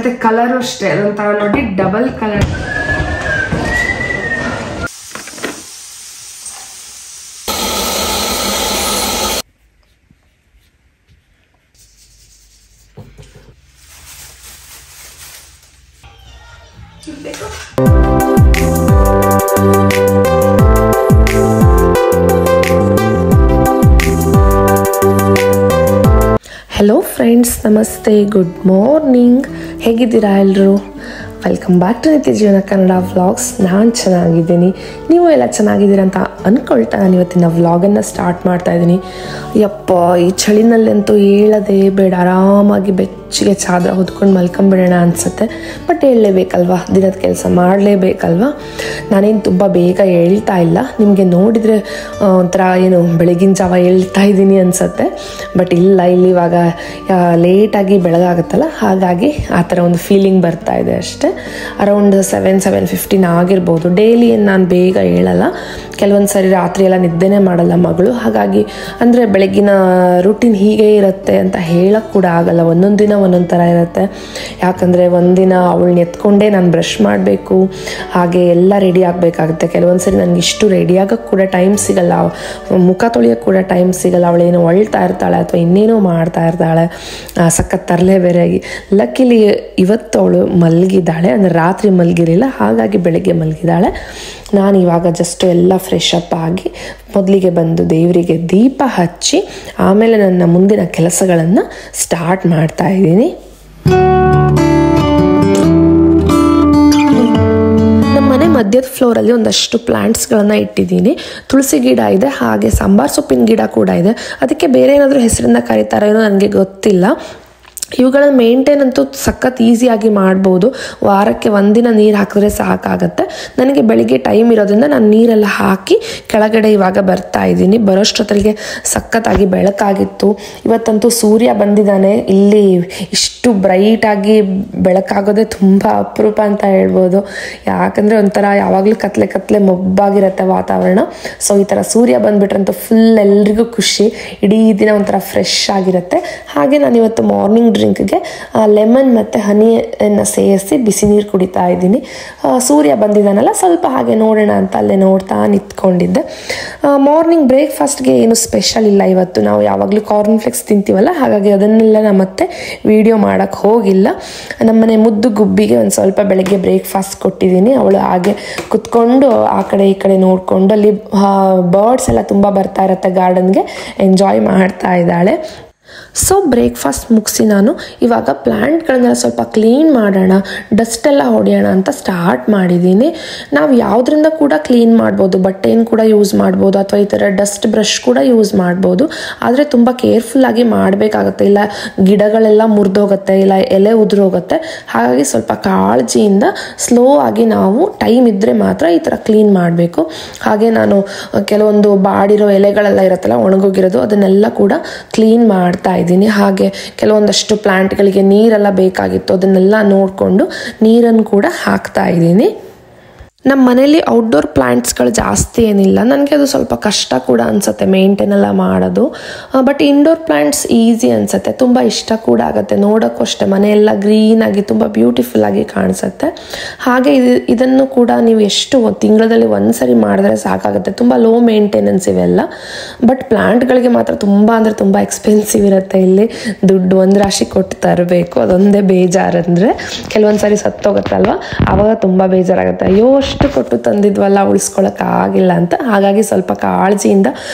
ಮತ್ತೆ ಕಲರ್ ಅಷ್ಟೇ ಅದೊಂಥರ ನೋಡಿ ಡಬಲ್ ಕಲರ್. ಹಲೋ ಫ್ರೆಂಡ್ಸ್, ನಮಸ್ತೆ, ಗುಡ್ ಮಾರ್ನಿಂಗ್. ಹೇಗಿದ್ದೀರಾ ಎಲ್ಲರೂ? ವೆಲ್ಕಮ್ ಬ್ಯಾಕ್ ಟು ನಿತ್ಯ ಜೀವನ ಕನ್ನಡ ವ್ಲಾಗ್ಸ್. ನಾನು ಚೆನ್ನಾಗಿದ್ದೀನಿ, ನೀವು ಎಲ್ಲ ಚೆನ್ನಾಗಿದ್ದೀರ ಅಂತ ಅಂದ್ಕೊಳ್ತಾ ನಾನು ಇವತ್ತಿನ ವ್ಲಾಗನ್ನು ಸ್ಟಾರ್ಟ್ ಮಾಡ್ತಾ ಇದ್ದೀನಿ. ಯಪ್ಪ, ಈ ಚಳಿನಲ್ಲಂತೂ ಹೇಳೋದೇ ಬೇಡ, ಆರಾಮಾಗಿ ಬೆಚ್ಚಿಗೆ ಚಾದ್ರ ಹೊದ್ಕೊಂಡು ಮಲ್ಕೊಂಬಿಡೋಣ ಅನಿಸುತ್ತೆ. ಬಟ್ ಹೇಳಲೇಬೇಕಲ್ವ, ದಿನದ ಕೆಲಸ ಮಾಡಲೇಬೇಕಲ್ವ. ನಾನೇನು ತುಂಬ ಬೇಗ ಹೇಳ್ತಾ ಇಲ್ಲ, ನಿಮಗೆ ನೋಡಿದರೆ ಒಂಥರ ಏನು ಬೆಳಗಿನ ಜಾವ ಹೇಳ್ತಾ ಇದ್ದೀನಿ ಅನಿಸುತ್ತೆ. ಬಟ್ ಇಲ್ಲ, ಇಲ್ಲಿ ಇವಾಗ ಲೇಟಾಗಿ ಬೆಳಗಾಗುತ್ತಲ್ಲ, ಹಾಗಾಗಿ ಆ ಥರ ಒಂದು ಫೀಲಿಂಗ್ ಬರ್ತಾ ಇದೆ ಅಷ್ಟೇ. ಅರೌಂಡ್ 7:15 ಆಗಿರ್ಬೋದು. ಡೈಲಿ ಏನು ನಾನು ಬೇಗ ಹೇಳಲ್ಲ, ಕೆಲವೊಂದು ಸರಿ ರಾತ್ರಿ ಎಲ್ಲ ನಿದ್ದೆನೇ ಮಾಡಲ್ಲ ಮಗಳು. ಹಾಗಾಗಿ ಅಂದರೆ ಬೆಳಗಿನ ರೂಟೀನ್ ಹೀಗೆ ಇರುತ್ತೆ ಅಂತ ಹೇಳೋಕ್ಕೆ ಕೂಡ ಆಗಲ್ಲ. ಒಂದೊಂದು ದಿನ ಒಂದೊಂದು ಥರ ಇರುತ್ತೆ. ಯಾಕಂದರೆ ಒಂದಿನ ಅವಳನ್ನ ಎತ್ಕೊಂಡೇ ನಾನು ಬ್ರಷ್ ಮಾಡಬೇಕು, ಹಾಗೆ ಎಲ್ಲ ರೆಡಿ ಆಗಬೇಕಾಗುತ್ತೆ. ಕೆಲವೊಂದು ಸರಿ ನನಗೆ ಇಷ್ಟು ರೆಡಿ ಆಗೋಕ್ಕೆ ಕೂಡ ಟೈಮ್ ಸಿಗಲ್ಲ, ಮುಖ ತೊಳೆಯೋಕ್ಕೆ ಕೂಡ ಟೈಮ್ ಸಿಗಲ್ಲ. ಅವಳೇನೋ ಅಳ್ತಾ ಇರ್ತಾಳೆ ಅಥವಾ ಇನ್ನೇನೋ ಮಾಡ್ತಾ ಇರ್ತಾಳೆ, ಸಖತ್ ತರಲೆ ಬೇರೆಯಾಗಿ. ಲಕ್ಕಿಲಿ ಇವತ್ತು ಅವಳು ಮಲಗಿದ್ದಾಳೆ, ಅಂದರೆ ರಾತ್ರಿ ಮಲಗಿರಲಿಲ್ಲ, ಹಾಗಾಗಿ ಬೆಳಗ್ಗೆ ಮಲಗಿದ್ದಾಳೆ. ನಾನು ಇವಾಗ ಜಸ್ಟ್ ಎಲ್ಲ ಫ್ರೆಶ್ ಅಪ್ ಆಗಿ ಮೊದಲಿಗೆ ಬಂದು ದೇವರಿಗೆ ದೀಪ ಹಚ್ಚಿ ಆಮೇಲೆ ನನ್ನ ಮುಂದಿನ ಕೆಲಸಗಳನ್ನು ಸ್ಟಾರ್ಟ್ ಮಾಡ್ತಾ ಇದ್ದೀನಿ. ಮನೆ ಮಧ್ಯದ ಫ್ಲೋರಲ್ಲಿ ಒಂದಷ್ಟು ಪ್ಲಾಂಟ್ಸ್ಗಳನ್ನು ಇಟ್ಟಿದ್ದೀನಿ. ತುಳಸಿ ಗಿಡ ಇದೆ, ಹಾಗೆ ಸಾಂಬಾರ್ ಸೊಪ್ಪಿನ ಗಿಡ ಕೂಡ ಇದೆ. ಅದಕ್ಕೆ ಬೇರೆ ಏನಾದರೂ ಹೆಸರಿಂದ ಕರೀತಾರೋ ಏನೋ ನನಗೆ ಗೊತ್ತಿಲ್ಲ. ಇವುಗಳ ಮೇಂಟೈನ್ ಅಂತೂ ಸಖತ್ ಈಸಿಯಾಗಿ ಮಾಡ್ಬೋದು. ವಾರಕ್ಕೆ ಒಂದಿನ ನೀರು ಹಾಕಿದ್ರೆ ಸಾಕಾಗತ್ತೆ. ನನಗೆ ಬೆಳಿಗ್ಗೆ ಟೈಮ್ ಇರೋದ್ರಿಂದ ನಾನು ನೀರೆಲ್ಲ ಹಾಕಿ ಕೆಳಗಡೆ ಇವಾಗ ಬರ್ತಾ ಇದ್ದೀನಿ. ಬರೋಷ್ಟೊತ್ತಿಗೆ ಸಖತ್ತಾಗಿ ಬೆಳಕಾಗಿತ್ತು. ಇವತ್ತಂತೂ ಸೂರ್ಯ ಬಂದಿದ್ದಾನೆ. ಇಲ್ಲಿ ಇಷ್ಟು ಬ್ರೈಟಾಗಿ ಬೆಳಕಾಗೋದೇ ತುಂಬ ಅಪರೂಪ ಅಂತ ಹೇಳ್ಬೋದು. ಯಾಕಂದರೆ ಒಂಥರ ಯಾವಾಗಲೂ ಕತ್ಲೆ ಮೊಬ್ಬಾಗಿರುತ್ತೆ ವಾತಾವರಣ. ಸೊ ಈ ಥರ ಸೂರ್ಯ ಬಂದುಬಿಟ್ರಂತೂ ಫುಲ್ ಎಲ್ರಿಗೂ ಖುಷಿ, ಇಡೀ ದಿನ ಒಂಥರ ಫ್ರೆಶ್ ಆಗಿರುತ್ತೆ. ಹಾಗೆ ನಾನು ಇವತ್ತು ಮಾರ್ನಿಂಗ್ ಡ್ರಿಂಕ್ಗೆ ಲೆಮನ್ ಮತ್ತು ಹನಿಯನ್ನು ಸೇರಿಸಿ ಬಿಸಿ ನೀರು ಕುಡಿತಾ ಇದ್ದೀನಿ. ಸೂರ್ಯ ಬಂದಿದ್ದಾನಲ್ಲ, ಸ್ವಲ್ಪ ಹಾಗೆ ನೋಡೋಣ ಅಂತ ಅಲ್ಲೇ ನೋಡ್ತಾ ನಿಂತ್ಕೊಂಡಿದ್ದೆ. ಮಾರ್ನಿಂಗ್ ಬ್ರೇಕ್ಫಾಸ್ಟ್ಗೆ ಏನು ಸ್ಪೆಷಲ್ ಇಲ್ಲ ಇವತ್ತು. ನಾವು ಯಾವಾಗಲೂ ಕಾರ್ನ್ ಫ್ಲೆಕ್ಸ್ ತಿಂತೀವಲ್ಲ, ಹಾಗಾಗಿ ಅದನ್ನೆಲ್ಲ ನಾನು ಮತ್ತೆ ವಿಡಿಯೋ ಮಾಡೋಕ್ಕೆ ಹೋಗಿಲ್ಲ. ನಮ್ಮನೆ ಮುದ್ದು ಗುಬ್ಬಿಗೆ ಒಂದು ಸ್ವಲ್ಪ ಬೆಳಗ್ಗೆ ಬ್ರೇಕ್ಫಾಸ್ಟ್ ಕೊಟ್ಟಿದ್ದೀನಿ. ಅವಳು ಹಾಗೆ ಕುತ್ಕೊಂಡು ಆ ಕಡೆ ಈ ಕಡೆ ನೋಡಿಕೊಂಡು, ಅಲ್ಲಿ ಬರ್ಡ್ಸ್ ಎಲ್ಲ ತುಂಬ ಬರ್ತಾ ಇರುತ್ತೆ ಗಾರ್ಡನ್ಗೆ, ಎಂಜಾಯ್ ಮಾಡ್ತಾ ಇದ್ದಾಳೆ. ಸೊ ಬ್ರೇಕ್ಫಾಸ್ಟ್ ಮುಗಿಸಿ ನಾನು ಇವಾಗ ಪ್ಲ್ಯಾಂಟ್ಗಳನ್ನೆಲ್ಲ ಸ್ವಲ್ಪ ಕ್ಲೀನ್ ಮಾಡೋಣ, ಡಸ್ಟೆಲ್ಲ ಹೊಡೆಯೋಣ ಅಂತ ಸ್ಟಾರ್ಟ್ ಮಾಡಿದ್ದೀನಿ. ನಾವು ಯಾವುದರಿಂದ ಕೂಡ ಕ್ಲೀನ್ ಮಾಡ್ಬೋದು, ಬಟ್ಟೆಯನ್ನು ಕೂಡ ಯೂಸ್ ಮಾಡ್ಬೋದು, ಅಥವಾ ಈ ಥರ ಡಸ್ಟ್ ಬ್ರಷ್ ಕೂಡ ಯೂಸ್ ಮಾಡ್ಬೋದು. ಆದರೆ ತುಂಬ ಕೇರ್ಫುಲ್ಲಾಗಿ ಮಾಡಬೇಕಾಗತ್ತೆ, ಇಲ್ಲ ಗಿಡಗಳೆಲ್ಲ ಮುರಿದೋಗುತ್ತೆ, ಇಲ್ಲ ಎಲೆ ಉದುರೋಗುತ್ತೆ. ಹಾಗಾಗಿ ಸ್ವಲ್ಪ ಕಾಳಜಿಯಿಂದ ಸ್ಲೋ ಆಗಿ ನಾವು ಟೈಮ್ ಇದ್ದರೆ ಮಾತ್ರ ಈ ಥರ ಕ್ಲೀನ್ ಮಾಡಬೇಕು. ಹಾಗೆ ನಾನು ಕೆಲವೊಂದು ಬಾಡಿರೋ ಎಲೆಗಳೆಲ್ಲ ಇರುತ್ತಲ್ಲ, ಒಣಗೋಗಿರೋದು, ಅದನ್ನೆಲ್ಲ ಕೂಡ ಕ್ಲೀನ್ ಮಾಡ್ತಾ ಇದ್ದೀನಿ. ಹಾಗೆ ಕೆಲವೊಂದಷ್ಟು ಪ್ಲಾಂಟ್ಗಳಿಗೆ ನೀರೆಲ್ಲ ಬೇಕಾಗಿತ್ತು, ಅದನ್ನೆಲ್ಲ ನೋಡಿಕೊಂಡು ನೀರನ್ನು ಕೂಡ ಹಾಕ್ತಾ ಇದ್ದೀನಿ. ನಮ್ಮ ಮನೇಲಿ ಔಟ್ಡೋರ್ ಪ್ಲ್ಯಾಂಟ್ಸ್ಗಳು ಜಾಸ್ತಿ ಏನಿಲ್ಲ, ನನಗೆ ಅದು ಸ್ವಲ್ಪ ಕಷ್ಟ ಕೂಡ ಅನಿಸುತ್ತೆ ಮೇಂಟೈನ್ ಎಲ್ಲ ಮಾಡೋದು. ಬಟ್ ಇಂಡೋರ್ ಪ್ಲ್ಯಾಂಟ್ಸ್ ಈಸಿ ಅನಿಸುತ್ತೆ, ತುಂಬ ಇಷ್ಟ ಕೂಡ ಆಗುತ್ತೆ. ನೋಡೋಕ್ಕೂ ಅಷ್ಟೇ ಮನೆಯೆಲ್ಲ ಗ್ರೀನಾಗಿ ತುಂಬ ಬ್ಯೂಟಿಫುಲ್ಲಾಗಿ ಕಾಣಿಸುತ್ತೆ. ಹಾಗೆ ಇದನ್ನು ಕೂಡ ನೀವು ಎಷ್ಟು ತಿಂಗಳಲ್ಲಿ ಒಂದ್ಸರಿ ಮಾಡಿದ್ರೆ ಸಾಕಾಗುತ್ತೆ. ತುಂಬ ಲೋ ಮೇಂಟೆನೆನ್ಸ್ ಇವೆಲ್ಲ. ಬಟ್ ಪ್ಲ್ಯಾಂಟ್ಗಳಿಗೆ ಮಾತ್ರ ತುಂಬ ಅಂದರೆ ತುಂಬ ಎಕ್ಸ್ಪೆನ್ಸಿವ್ ಇರುತ್ತೆ. ಇಲ್ಲಿ ದುಡ್ಡು ಒಂದು ರಾಶಿ ಕೊಟ್ಟು ತರಬೇಕು, ಅದೊಂದೇ ಬೇಜಾರಂದರೆ. ಕೆಲವೊಂದು ಸಾರಿ ಸತ್ತೋಗುತ್ತಲ್ವ, ಆವಾಗ ತುಂಬ ಬೇಜಾರಾಗುತ್ತೆ. ಅಯ್ಯೋ ಅಷ್ಟು ಕೊಟ್ಟು ತಂದಿದ್ವಲ್ಲ, ಉಳಿಸ್ಕೊಳ್ಳೋಕ್ಕಾಗಿಲ್ಲ ಅಂತ. ಹಾಗಾಗಿ ಸ್ವಲ್ಪ ಕಾಳಜಿಯಿಂದ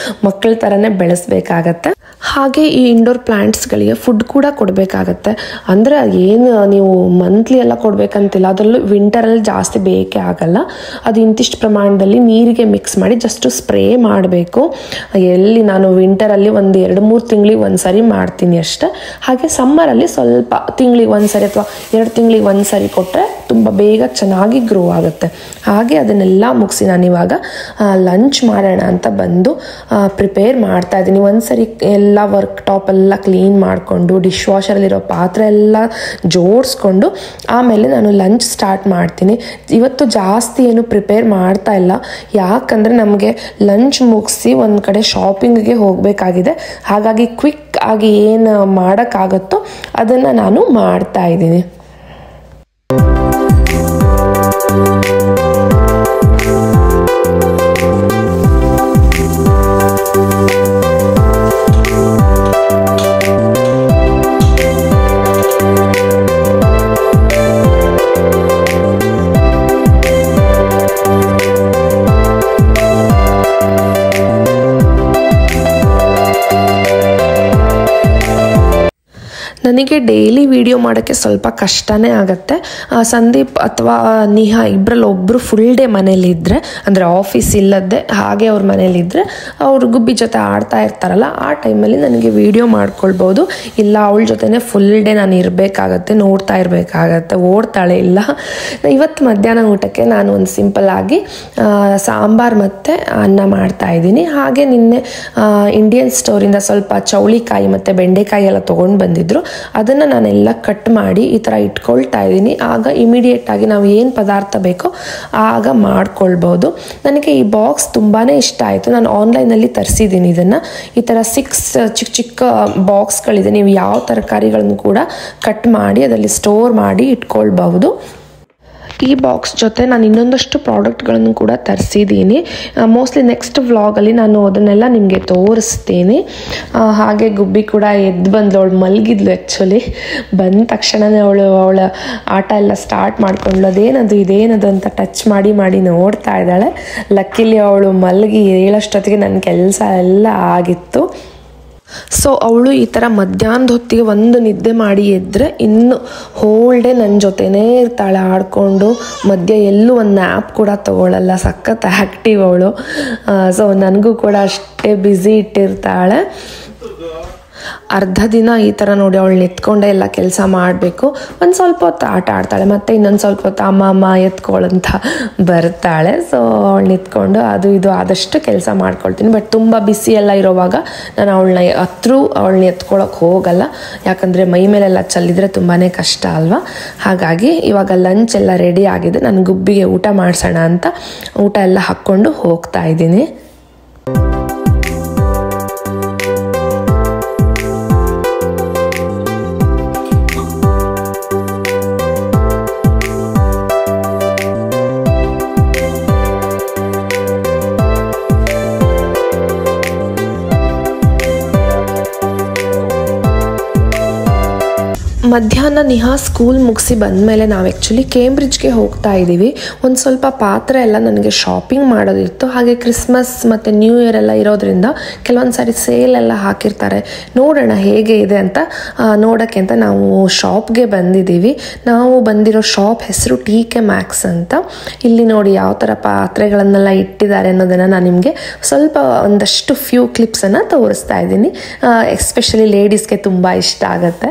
ಮಕ್ಕಳ ಥರನೇ ಬೆಳೆಸಬೇಕಾಗತ್ತೆ. ಹಾಗೆ ಈ ಇಂಡೋರ್ ಪ್ಲ್ಯಾಂಟ್ಸ್ಗಳಿಗೆ ಫುಡ್ ಕೂಡ ಕೊಡಬೇಕಾಗತ್ತೆ. ಅಂದರೆ ಏನು ನೀವು ಮಂತ್ಲಿ ಎಲ್ಲ ಕೊಡಬೇಕಂತಿಲ್ಲ, ಅದರಲ್ಲೂ ವಿಂಟರಲ್ಲಿ ಜಾಸ್ತಿ ಬೇಕೇ ಆಗಲ್ಲ. ಅದು ಇಂತಿಷ್ಟು ಪ್ರಮಾಣದಲ್ಲಿ ನೀರಿಗೆ ಮಿಕ್ಸ್ ಮಾಡಿ ಜಸ್ಟ್ ಸ್ಪ್ರೇ ಮಾಡಬೇಕು. ಎಲ್ಲಿ ನಾನು ವಿಂಟರಲ್ಲಿ ಒಂದು 2-3 ತಿಂಗಳಿಗೆ ಒಂದ್ಸರಿ ಮಾಡ್ತೀನಿ ಅಷ್ಟೆ. ಹಾಗೆ ಸಮ್ಮರಲ್ಲಿ ಸ್ವಲ್ಪ ತಿಂಗಳಿಗೆ ಒಂದ್ಸರಿ ಅಥವಾ 2 ತಿಂಗಳಿಗೆ ಒಂದ್ಸರಿ ಕೊಟ್ಟರೆ ತುಂಬ ಬೇಗ ಚೆನ್ನಾಗಿ ಗ್ರೋ ಆಗುತ್ತೆ. ಹಾಗೆ ಅದನ್ನೆಲ್ಲ ಮುಗಿಸಿ ನಾನು ಇವಾಗ ಲಂಚ್ ಮಾಡೋಣ ಅಂತ ಬಂದು ಪ್ರಿಪೇರ್ ಮಾಡ್ತಾ ಇದ್ದೀನಿ. ಒಂದ್ಸರಿ ಎಲ್ಲ ವರ್ಕ್ ಟಾಪ್ ಎಲ್ಲ ಕ್ಲೀನ್ ಮಾಡಿಕೊಂಡು ಡಿಶ್ ವಾಷರಲ್ಲಿರೋ ಪಾತ್ರೆ ಎಲ್ಲ ಜೋಡಿಸ್ಕೊಂಡು ಆಮೇಲೆ ನಾನು ಲಂಚ್ ಸ್ಟಾರ್ಟ್ ಮಾಡ್ತೀನಿ. ಇವತ್ತು ಜಾಸ್ತಿ ಏನು ಪ್ರಿಪೇರ್ ಮಾಡ್ತಾ ಇಲ್ಲ, ಯಾಕಂದರೆ ನಮಗೆ ಲಂಚ್ ಮುಗಿಸಿ ಒಂದು ಕಡೆ ಶಾಪಿಂಗಿಗೆ ಹೋಗಬೇಕಾಗಿದೆ. ಹಾಗಾಗಿ ಕ್ವಿಕ್ ಆಗಿ ಏನು ಮಾಡೋಕ್ಕಾಗತ್ತೋ ಅದನ್ನು ನಾನು ಮಾಡ್ತಾ ಇದ್ದೀನಿ. ನನಗೆ ಡೈಲಿ ವಿಡಿಯೋ ಮಾಡೋಕ್ಕೆ ಸ್ವಲ್ಪ ಕಷ್ಟನೇ ಆಗುತ್ತೆ. ಸಂದೀಪ್ ಅಥವಾ ನಿಹಾ ಇಬ್ಬರಲ್ಲಿ ಒಬ್ಬರು ಫುಲ್ ಡೇ ಮನೇಲಿದ್ದರೆ, ಅಂದರೆ ಆಫೀಸ್ ಇಲ್ಲದೆ ಹಾಗೆ ಅವ್ರ ಮನೇಲಿದ್ದರೆ ಅವರು ಗುಬ್ಬಿ ಜೊತೆ ಆಡ್ತಾ ಇರ್ತಾರಲ್ಲ, ಆ ಟೈಮಲ್ಲಿ ನನಗೆ ವಿಡಿಯೋ ಮಾಡ್ಕೊಳ್ಬೋದು. ಇಲ್ಲ ಅವಳ ಜೊತೆನೇ ಫುಲ್ ಡೇ ನಾನು ಇರಬೇಕಾಗತ್ತೆ, ನೋಡ್ತಾ ಇರಬೇಕಾಗತ್ತೆ, ಓಡ್ತಾಳೆ ಇಲ್ಲ. ಇವತ್ತು ಮಧ್ಯಾಹ್ನ ಊಟಕ್ಕೆ ನಾನು ಒಂದು ಸಿಂಪಲ್ಲಾಗಿ ಸಾಂಬಾರು ಮತ್ತು ಅನ್ನ ಮಾಡ್ತಾಯಿದ್ದೀನಿ. ಹಾಗೆ ನಿನ್ನೆ ಇಂಡಿಯನ್ ಸ್ಟೋರಿಂದ ಸ್ವಲ್ಪ ಚೌಳಿಕಾಯಿ ಮತ್ತು ಬೆಂಡೆಕಾಯಿ ಎಲ್ಲ ತೊಗೊಂಡು ಬಂದಿದ್ರು. ಅದನ್ನು ನಾನೆಲ್ಲ ಕಟ್ ಮಾಡಿ ಈ ಥರ ಇಟ್ಕೊಳ್ತಾ ಇದ್ದೀನಿ. ಆಗ ಇಮಿಡಿಯೇಟಾಗಿ ನಾವು ಏನು ಪದಾರ್ಥ ಬೇಕೋ ಆಗ ಮಾಡ್ಕೊಳ್ಬೋದು. ನನಗೆ ಈ ಬಾಕ್ಸ್ ತುಂಬಾ ಇಷ್ಟ ಆಯಿತು. ನಾನು ಆನ್ಲೈನಲ್ಲಿ ತರಿಸಿದ್ದೀನಿ ಇದನ್ನು. ಈ ಥರ 6 ಚಿಕ್ಕ ಚಿಕ್ಕ ಬಾಕ್ಸ್ಗಳಿದೆ. ನೀವು ಯಾವ ತರಕಾರಿಗಳನ್ನು ಕೂಡ ಕಟ್ ಮಾಡಿ ಅದರಲ್ಲಿ ಸ್ಟೋರ್ ಮಾಡಿ ಇಟ್ಕೊಳ್ಬಹುದು. ಈ ಬಾಕ್ಸ್ ಜೊತೆ ನಾನು ಇನ್ನೊಂದಷ್ಟು ಪ್ರಾಡಕ್ಟ್ಗಳನ್ನು ಕೂಡ ತರಿಸಿದ್ದೀನಿ. ಮೋಸ್ಟ್ಲಿ ನೆಕ್ಸ್ಟ್ ವ್ಲಾಗಲ್ಲಿ ನಾನು ಅದನ್ನೆಲ್ಲ ನಿಮಗೆ ತೋರಿಸ್ತೀನಿ. ಹಾಗೆ ಗುಬ್ಬಿ ಕೂಡ ಎದ್ದು ಬಂದು ಅವಳು ಮಲಗಿದ್ಲು. ಆ್ಯಕ್ಚುಲಿ ಬಂದ ತಕ್ಷಣವೇ ಅವಳ ಆಟ ಎಲ್ಲ ಸ್ಟಾರ್ಟ್ ಮಾಡ್ಕೊಂಡ್ಳು. ಇದೇನದು ಅಂತ ಟಚ್ ಮಾಡಿ ನೋಡ್ತಾ ಇದ್ದಾಳೆ. ಲಕ್ಕಿಲಿ ಅವಳು ಮಲಗಿ ಹೇಳೋಷ್ಟೊತ್ತಿಗೆ ನನ್ನ ಕೆಲಸ ಎಲ್ಲ ಆಗಿತ್ತು. ಸೊ ಅವಳು ಈ ಥರ ಮಧ್ಯಾಹ್ನದ ಹೊತ್ತಿಗೆ ಒಂದು ನಿದ್ದೆ ಮಾಡಿ ಎದ್ದರೆ ಇನ್ನು ಹೋಲ್ ಡೇ ನನ್ನ ಜೊತೆನೇ ಇರ್ತಾಳೆ ಆಡಿಕೊಂಡು. ಮಧ್ಯೆ ಎಲ್ಲೂ ಒಂದು ನ್ಯಾಪ್ ಕೂಡ ತಗೊಳ್ಳಲ್ಲ. ಸಖತ್ ಆ್ಯಕ್ಟಿವ್ ಅವಳು. ಸೊ ನನಗೂ ಕೂಡ ಅಷ್ಟೇ ಬ್ಯುಸಿ ಇಟ್ಟಿರ್ತಾಳೆ. ಅರ್ಧ ದಿನ ಈ ಥರ ನೋಡಿ ಅವಳನ್ನ ಎತ್ಕೊಂಡೆ ಎಲ್ಲ ಕೆಲಸ ಮಾಡಬೇಕು. ಒಂದು ಸ್ವಲ್ಪ ಹೊತ್ತು ಆಟ ಆಡ್ತಾಳೆ, ಮತ್ತು ಇನ್ನೊಂದು ಸ್ವಲ್ಪ ಹೊತ್ತು ಅಮ್ಮ ಎತ್ಕೊಳ್ಳಂತ ಬರ್ತಾಳೆ. ಸೊ ಅವಳನ್ನ ಎತ್ಕೊಂಡು ಅದು ಇದು ಆದಷ್ಟು ಕೆಲಸ ಮಾಡ್ಕೊಳ್ತೀನಿ. ಬಟ್ ತುಂಬ ಬಿಸಿ ಎಲ್ಲ ಇರೋವಾಗ ನಾನು ಅವಳನ್ನ ಎತ್ಕೊಳ್ಳೋಕೆ ಹೋಗಲ್ಲ. ಯಾಕಂದರೆ ಮೈ ಮೇಲೆಲ್ಲ ಚೆಲ್ಲಿದ್ರೆ ತುಂಬಾ ಕಷ್ಟ ಅಲ್ವಾ. ಹಾಗಾಗಿ ಇವಾಗ ಲಂಚ್ ಎಲ್ಲ ರೆಡಿ ಆಗಿದೆ. ನಾನು ಗುಬ್ಬಿಗೆ ಊಟ ಮಾಡಿಸೋಣ ಅಂತ ಊಟ ಎಲ್ಲ ಹಾಕ್ಕೊಂಡು ಹೋಗ್ತಾ ಇದ್ದೀನಿ. ಮಧ್ಯಾಹ್ನ ನಿಹಾ ಸ್ಕೂಲ್ ಮುಗಿಸಿ ಬಂದಮೇಲೆ ನಾವು ಆ್ಯಕ್ಚುಲಿ ಕೇಂಬ್ರಿಡ್ಜ್ಗೆ ಹೋಗ್ತಾ ಇದ್ದೀವಿ. ಒಂದು ಸ್ವಲ್ಪ ಪಾತ್ರೆ ಎಲ್ಲ ನನಗೆ ಶಾಪಿಂಗ್ ಮಾಡೋದಿತ್ತು. ಹಾಗೆ ಕ್ರಿಸ್ಮಸ್ ಮತ್ತು ನ್ಯೂ ಇಯರ್ ಎಲ್ಲ ಇರೋದ್ರಿಂದ ಕೆಲವೊಂದು ಸಾರಿ ಸೇಲ್ ಎಲ್ಲ ಹಾಕಿರ್ತಾರೆ. ನೋಡೋಣ ಹೇಗೆ ಇದೆ ಅಂತ ನೋಡೋಕ್ಕೆ ಅಂತ ನಾವು ಶಾಪ್ಗೆ ಬಂದಿದ್ದೀವಿ. ನಾವು ಬಂದಿರೋ ಶಾಪ್ ಹೆಸರು TK Maxx ಅಂತ. ಇಲ್ಲಿ ನೋಡಿ ಯಾವ ಥರ ಪಾತ್ರೆಗಳನ್ನೆಲ್ಲ ಇಟ್ಟಿದ್ದಾರೆ ಅನ್ನೋದನ್ನು ನಾನು ನಿಮಗೆ ಸ್ವಲ್ಪ ಒಂದಷ್ಟು ಫ್ಯೂ ಕ್ಲಿಪ್ಸನ್ನು ತೋರಿಸ್ತಾ ಇದ್ದೀನಿ. ಎಸ್ಪೆಷಲಿ ಲೇಡೀಸ್ಗೆ ತುಂಬ ಇಷ್ಟ ಆಗುತ್ತೆ.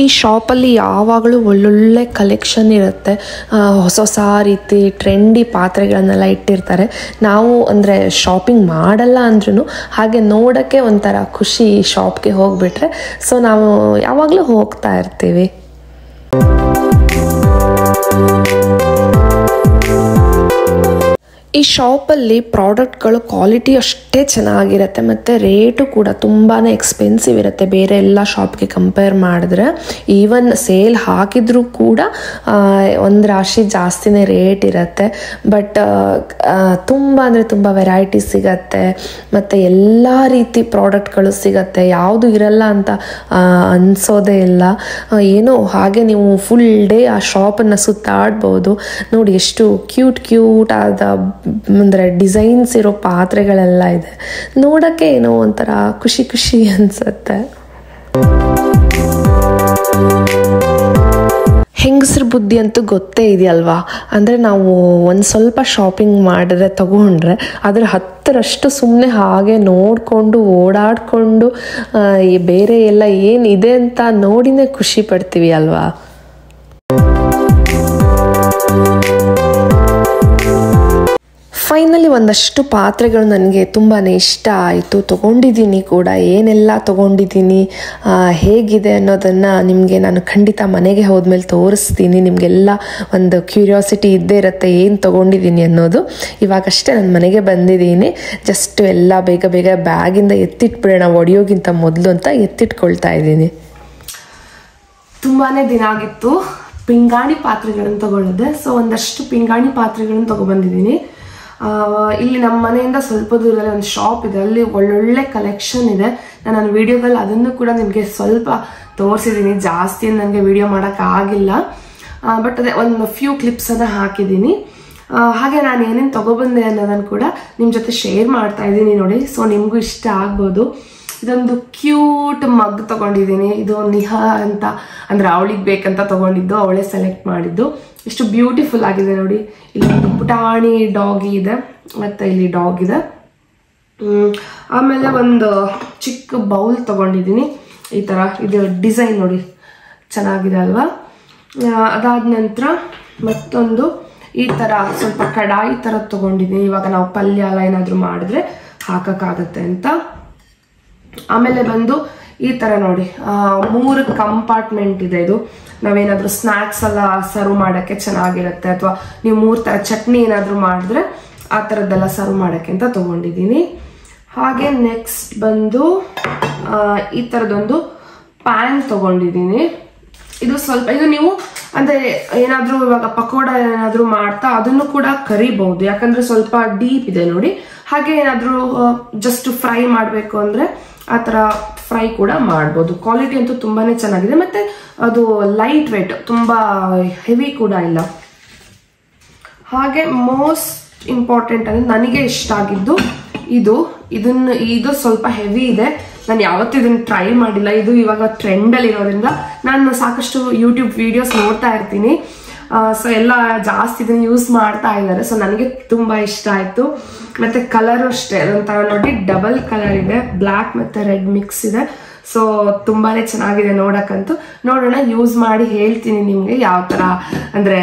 ಈ ಶಾಪಲ್ಲಿ ಯಾವಾಗಲೂ ಒಳ್ಳೊಳ್ಳೆ ಕಲೆಕ್ಷನ್ ಇರುತ್ತೆ. ಹೊಸ ರೀತಿ ಟ್ರೆಂಡಿ ಪಾತ್ರೆಗಳನ್ನೆಲ್ಲ ಇಟ್ಟಿರ್ತಾರೆ. ನಾವು ಅಂದರೆ ಶಾಪಿಂಗ್ ಮಾಡಲ್ಲ ಅಂದ್ರೂ ಹಾಗೆ ನೋಡೋಕ್ಕೆ ಒಂಥರ ಖುಷಿ ಶಾಪ್ಗೆ ಹೋಗಿಬಿಟ್ರೆ. ಸೊ ನಾವು ಯಾವಾಗಲೂ ಹೋಗ್ತಾ ಇರ್ತೀವಿ. ಈ ಶಾಪಲ್ಲಿ ಪ್ರಾಡಕ್ಟ್ಗಳು ಕ್ವಾಲಿಟಿ ಅಷ್ಟೇ ಚೆನ್ನಾಗಿರುತ್ತೆ ಮತ್ತು ರೇಟು ಕೂಡ ತುಂಬಾ ಎಕ್ಸ್ಪೆನ್ಸಿವ್ ಇರುತ್ತೆ ಬೇರೆ ಎಲ್ಲ ಶಾಪ್ಗೆ ಕಂಪೇರ್ ಮಾಡಿದ್ರೆ. ಈವನ್ ಸೇಲ್ ಹಾಕಿದ್ರೂ ಕೂಡ ಒಂದು ರಾಶಿ ಜಾಸ್ತಿನೇ ರೇಟ್ ಇರುತ್ತೆ. ಬಟ್ ತುಂಬ ಅಂದರೆ ತುಂಬ ವೆರೈಟಿ ಸಿಗತ್ತೆ ಮತ್ತು ಎಲ್ಲ ರೀತಿ ಪ್ರಾಡಕ್ಟ್ಗಳು ಸಿಗತ್ತೆ. ಯಾವುದು ಇರಲ್ಲ ಅಂತ ಅನಿಸೋದೇ ಇಲ್ಲ. ಏನೋ ಹಾಗೆ ನೀವು ಫುಲ್ ಡೇ ಆ ಶಾಪನ್ನು ಸುತ್ತಾಡ್ಬೋದು. ನೋಡಿ ಎಷ್ಟು ಕ್ಯೂಟ್ ಆದ ಅಂದರೆ ಡಿಸೈನ್ಸ್ ಇರೋ ಪಾತ್ರೆಗಳೆಲ್ಲ ಇದೆ. ನೋಡೋಕ್ಕೆ ಏನೋ ಒಂಥರ ಖುಷಿ ಅನಿಸುತ್ತೆ. ಹೆಂಗಸ್ರ ಬುದ್ಧಿ ಅಂತೂ ಗೊತ್ತೇ ಇದೆಯಲ್ವಾ. ಅಂದರೆ ನಾವು ಒಂದು ಸ್ವಲ್ಪ ಶಾಪಿಂಗ್ ಮಾಡಿದ್ರೆ ತಗೊಂಡ್ರೆ ಅದರ 10ರಷ್ಟು ಸುಮ್ಮನೆ ಹಾಗೆ ನೋಡಿಕೊಂಡು ಓಡಾಡಿಕೊಂಡು ಬೇರೆ ಎಲ್ಲ ಏನಿದೆ ಅಂತ ನೋಡಿನೇ ಖುಷಿ ಪಡ್ತೀವಿ ಅಲ್ವಾ. ಫೈನಲಿ ಒಂದಷ್ಟು ಪಾತ್ರೆಗಳು ನನಗೆ ತುಂಬಾ ಇಷ್ಟ ಆಯಿತು, ತೊಗೊಂಡಿದ್ದೀನಿ ಕೂಡ. ಏನೆಲ್ಲ ತೊಗೊಂಡಿದ್ದೀನಿ, ಹೇಗಿದೆ ಅನ್ನೋದನ್ನು ನಿಮಗೆ ನಾನು ಖಂಡಿತ ಮನೆಗೆ ಹೋದ್ಮೇಲೆ ತೋರಿಸ್ತೀನಿ. ನಿಮಗೆಲ್ಲ ಒಂದು ಕ್ಯೂರಿಯಾಸಿಟಿ ಇದ್ದೇ ಇರುತ್ತೆ ಏನು ತೊಗೊಂಡಿದ್ದೀನಿ ಅನ್ನೋದು. ಇವಾಗಷ್ಟೇ ನಾನು ಮನೆಗೆ ಬಂದಿದ್ದೀನಿ. ಜಸ್ಟ್ ಎಲ್ಲ ಬೇಗ ಬೇಗ ಬ್ಯಾಗಿಂದ ಎತ್ತಿಟ್ಬಿಡೋಣ ಒಡೆಯೋಗಿಂತ ಮೊದಲು ಅಂತ ಎತ್ತಿಟ್ಕೊಳ್ತಾ ಇದ್ದೀನಿ. ತುಂಬಾ ದಿನ ಆಗಿತ್ತು ಪಿಂಗಾಣಿ ಪಾತ್ರೆಗಳನ್ನು ತಗೊಳ್ಳೋದೆ. ಸೊ ಒಂದಷ್ಟು ಪಿಂಗಾಣಿ ಪಾತ್ರೆಗಳನ್ನು ತಗೊಬಂದಿದ್ದೀನಿ. ಇಲ್ಲಿ ನಮ್ಮ ಮನೆಯಿಂದ ಸ್ವಲ್ಪ ದೂರದಲ್ಲಿ ಒಂದು ಶಾಪ್ ಇದೆ, ಅಲ್ಲಿ ಒಳ್ಳೊಳ್ಳೆ ಕಲೆಕ್ಷನ್ ಇದೆ. ನಾನು ವಿಡಿಯೋದಲ್ಲಿ ಅದನ್ನು ಕೂಡ ನಿಮಗೆ ಸ್ವಲ್ಪ ತೋರಿಸಿದ್ದೀನಿ. ಜಾಸ್ತಿ ನನಗೆ ವಿಡಿಯೋ ಮಾಡೋಕ್ಕಾಗಿಲ್ಲ, ಬಟ್ ಅದೇ ಒಂದು ಫ್ಯೂ ಕ್ಲಿಪ್ಸನ್ನು ಹಾಕಿದ್ದೀನಿ. ಹಾಗೆ ನಾನು ಏನೇನು ತಗೊಬಂದೆ ಅನ್ನೋದನ್ನು ಕೂಡ ನಿಮ್ಮ ಜೊತೆ ಶೇರ್ ಮಾಡ್ತಾ ಇದ್ದೀನಿ ನೋಡಿ. ಸೊ ನಿಮಗೂ ಇಷ್ಟ ಆಗ್ಬೋದು. ಇದೊಂದು ಕ್ಯೂಟ್ ಮಗ್ ತಗೊಂಡಿದ್ದೀನಿ. ಇದು ನಿಹಾ ಅಂತ, ಅಂದರೆ ಅವಳಿಗೆ ಬೇಕಂತ ತಗೊಂಡಿದ್ದು, ಅವಳೇ ಸೆಲೆಕ್ಟ್ ಮಾಡಿದ್ದು. ಎಷ್ಟು ಬ್ಯೂಟಿಫುಲ್ ಆಗಿದೆ ನೋಡಿ. ಇಲ್ಲಿ ಒಂದು ಪುಟಾಣಿ ಡಾಗಿ ಇದೆ, ಮತ್ತು ಇಲ್ಲಿ ಡಾಗ್ ಇದೆ. ಆಮೇಲೆ ಒಂದು ಚಿಕ್ಕ ಬೌಲ್ ತಗೊಂಡಿದ್ದೀನಿ ಈ ಥರ. ಇದು ಡಿಸೈನ್ ನೋಡಿ ಚೆನ್ನಾಗಿದೆ ಅಲ್ವಾ. ಅದಾದ ನಂತರ ಮತ್ತೊಂದು ಈ ಥರ ಸ್ವಲ್ಪ ಕಡಾಯಿ ಥರ ತಗೊಂಡಿದ್ದೀನಿ. ಇವಾಗ ನಾವು ಪಲ್ಯ ಎಲ್ಲ ಏನಾದರೂ ಮಾಡಿದ್ರೆ ಹಾಕೋಕ್ಕಾಗತ್ತೆ ಅಂತ. ಆಮೇಲೆ ಬಂದು ಈ ಥರ ನೋಡಿ 3 ಕಂಪಾರ್ಟ್ಮೆಂಟ್ ಇದೆ. ಇದು ನಾವೇನಾದರೂ ಸ್ನ್ಯಾಕ್ಸ್ ಎಲ್ಲ ಸರ್ವ್ ಮಾಡೋಕ್ಕೆ ಚೆನ್ನಾಗಿರುತ್ತೆ, ಅಥವಾ ನೀವು 3 ಥರ ಚಟ್ನಿ ಏನಾದರೂ ಮಾಡಿದ್ರೆ ಆ ಥರದ್ದೆಲ್ಲ ಸರ್ವ್ ಮಾಡೋಕ್ಕೆ ಅಂತ ತೊಗೊಂಡಿದ್ದೀನಿ. ಹಾಗೆ ನೆಕ್ಸ್ಟ್ ಬಂದು ಈ ಥರದೊಂದು ಪ್ಯಾನ್ ತೊಗೊಂಡಿದ್ದೀನಿ. ಇದು ಸ್ವಲ್ಪ, ಇದು ನೀವು ಅಂದರೆ ಏನಾದರೂ ಇವಾಗ ಪಕೋಡ ಏನಾದರೂ ಮಾಡ್ತಾ ಅದನ್ನು ಕೂಡ ಕರಿಬಹುದು, ಯಾಕಂದರೆ ಸ್ವಲ್ಪ ಡೀಪ್ ಇದೆ ನೋಡಿ. ಹಾಗೆ ಏನಾದರೂ ಜಸ್ಟ್ ಫ್ರೈ ಮಾಡಬೇಕು ಅಂದರೆ ಆ ಥರ ಫ್ರೈ ಕೂಡ ಮಾಡ್ಬೋದು. ಕ್ವಾಲಿಟಿ ಅಂತೂ ತುಂಬಾ ಚೆನ್ನಾಗಿದೆ, ಮತ್ತು ಅದು ಲೈಟ್ ವೇಟ್, ತುಂಬ ಹೆವಿ ಕೂಡ ಇಲ್ಲ. ಹಾಗೆ ಮೋಸ್ಟ್ ಇಂಪಾರ್ಟೆಂಟ್ ಅಂದರೆ ನನಗೆ ಇಷ್ಟ ಆಗಿದ್ದು ಇದು ಸ್ವಲ್ಪ ಹೆವಿ ಇದೆ. ನಾನು ಯಾವತ್ತೂ ಇದನ್ನು ಟ್ರೈ ಮಾಡಿಲ್ಲ. ಇದು ಇವಾಗ ಟ್ರೆಂಡಲ್ಲಿ ಇರೋದ್ರಿಂದ ನಾನು ಸಾಕಷ್ಟು ಯೂಟ್ಯೂಬ್ ವಿಡಿಯೋಸ್ ನೋಡ್ತಾ ಇರ್ತೀನಿ. ಸೊ ಎಲ್ಲ ಜಾಸ್ತಿ ಇದನ್ನು ಯೂಸ್ ಮಾಡ್ತಾ ಇದ್ದಾರೆ. ಸೊ ನನಗೆ ತುಂಬ ಇಷ್ಟ ಆಯಿತು. ಮತ್ತು ಕಲರು ಅಷ್ಟೇ ಒಂಥರ ನೋಡಿ, ಡಬಲ್ ಕಲರ್ ಇದೆ, ಬ್ಲ್ಯಾಕ್ ಮತ್ತು ರೆಡ್ ಮಿಕ್ಸ್ ಇದೆ. ಸೊ ತುಂಬಾ ಚೆನ್ನಾಗಿದೆ ನೋಡೋಕ್ಕಂತೂ. ನೋಡೋಣ, ಯೂಸ್ ಮಾಡಿ ಹೇಳ್ತೀನಿ ನಿಮಗೆ ಯಾವ ಥರ, ಅಂದರೆ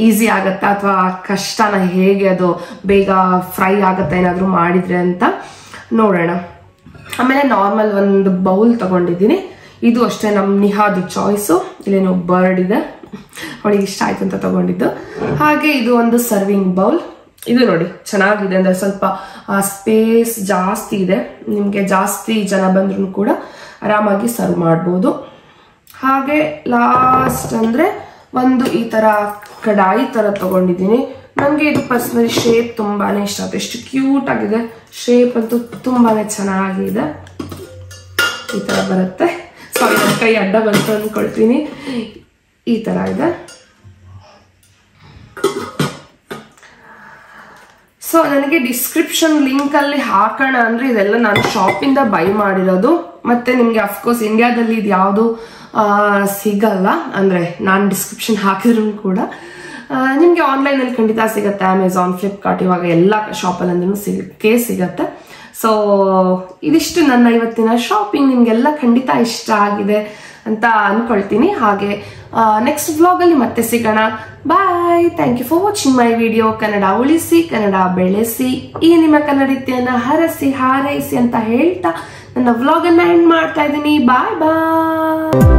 ಈಸಿ ಆಗುತ್ತಾ ಅಥವಾ ಕಷ್ಟನ, ಹೇಗೆ ಅದು ಬೇಗ ಫ್ರೈ ಆಗುತ್ತಾ ಏನಾದರೂ ಮಾಡಿದರೆ ಅಂತ ನೋಡೋಣ. ಆಮೇಲೆ ನಾರ್ಮಲ್ ಒಂದು ಬೌಲ್ ತಗೊಂಡಿದ್ದೀನಿ. ಇದು ಅಷ್ಟೇ ನಮ್ಮ ನಿಹಾದಿ ಚಾಯ್ಸು. ಇಲ್ಲೇನೋ ಬರ್ಡ್ ಇದೆ, ಅವಳಿಗೆ ಇಷ್ಟ ಆಯ್ತು ಅಂತ ತಗೊಂಡಿದ್ದು. ಹಾಗೆ ಇದು ಒಂದು ಸರ್ವಿಂಗ್ ಬೌಲ್. ಇದು ನೋಡಿ ಚೆನ್ನಾಗಿದೆ, ಅಂದರೆ ಸ್ವಲ್ಪ ಸ್ಪೇಸ್ ಜಾಸ್ತಿ ಇದೆ. ನಿಮಗೆ ಜಾಸ್ತಿ ಜನ ಬಂದ್ರೂ ಕೂಡ ಆರಾಮಾಗಿ ಸರ್ವ್ ಮಾಡ್ಬೋದು. ಹಾಗೆ ಲಾಸ್ಟ್ ಅಂದರೆ ಒಂದು ಈ ಥರ ಕಡಾಯಿ ಥರ ತಗೊಂಡಿದ್ದೀನಿ. ನನಗೆ ಇದು ಪರ್ಸನಲಿ ಶೇಪ್ ತುಂಬಾ ಇಷ್ಟ ಆಯ್ತು. ಎಷ್ಟು ಕ್ಯೂಟ್ ಆಗಿದೆ, ಶೇಪ್ ಅಂತೂ ತುಂಬಾ ಚೆನ್ನಾಗಿದೆ. ಈ ಥರ ಬರುತ್ತೆ. ಸಾರಿ, ನನ್ನ ಕೈ ಅಡ್ಡ ಬಂತು ಅಂದ್ಕೊಳ್ತೀನಿ. ಈ ಥರ ಇದೆ. ಸೊ ನನಗೆ ಡಿಸ್ಕ್ರಿಪ್ಷನ್ ಲಿಂಕಲ್ಲಿ ಹಾಕೋಣ ಅಂದರೆ ಇದೆಲ್ಲ ನಾನು ಶಾಪಿಂದ ಬೈ ಮಾಡಿರೋದು. ಮತ್ತು ನಿಮಗೆ ಅಫ್ಕೋರ್ಸ್ ಇಂಡಿಯಾದಲ್ಲಿ ಇದು ಯಾವುದು ಸಿಗಲ್ಲ, ಅಂದರೆ ನಾನು ಡಿಸ್ಕ್ರಿಪ್ಷನ್ ಹಾಕಿದ್ರು ಕೂಡ ನಿಮಗೆ ಆನ್ಲೈನಲ್ಲಿ ಖಂಡಿತ ಸಿಗುತ್ತೆ. ಅಮೆಝಾನ್, ಫ್ಲಿಪ್ಕಾರ್ಟ್, ಇವಾಗ ಎಲ್ಲ ಶಾಪಲ್ಲಂದ್ರೂ ಸಿಗತ್ತೆ. ಸೊ ಇದಿಷ್ಟು ನನ್ನ ಇವತ್ತಿನ ಶಾಪಿಂಗ್. ನಿಮಗೆಲ್ಲ ಖಂಡಿತ ಇಷ್ಟ ಆಗಿದೆ ಅಂತ ಅಂದ್ಕೊಳ್ತೀನಿ. ಹಾಗೆ ನೆಕ್ಸ್ಟ್ ವ್ಲಾಗಲ್ಲಿ ಮತ್ತೆ ಸಿಗೋಣ. Bye. Thank you for watching my video. Kannada ಉಳಿಸಿ, ಕನ್ನಡ ಬೆಳೆಸಿ, ಈ ನಿಮ್ಮ ಕನ್ನಡತೆಯನ್ನು ಹರಸಿ ಹಾರೈಸಿ ಅಂತ ಹೇಳ್ತಾ ನನ್ನ ವ್ಲಾಗನ್ನು ಎಂಡ್ ಮಾಡ್ತಾ ಇದ್ದೀನಿ. ಬಾಯ್ ಬಾಯ್.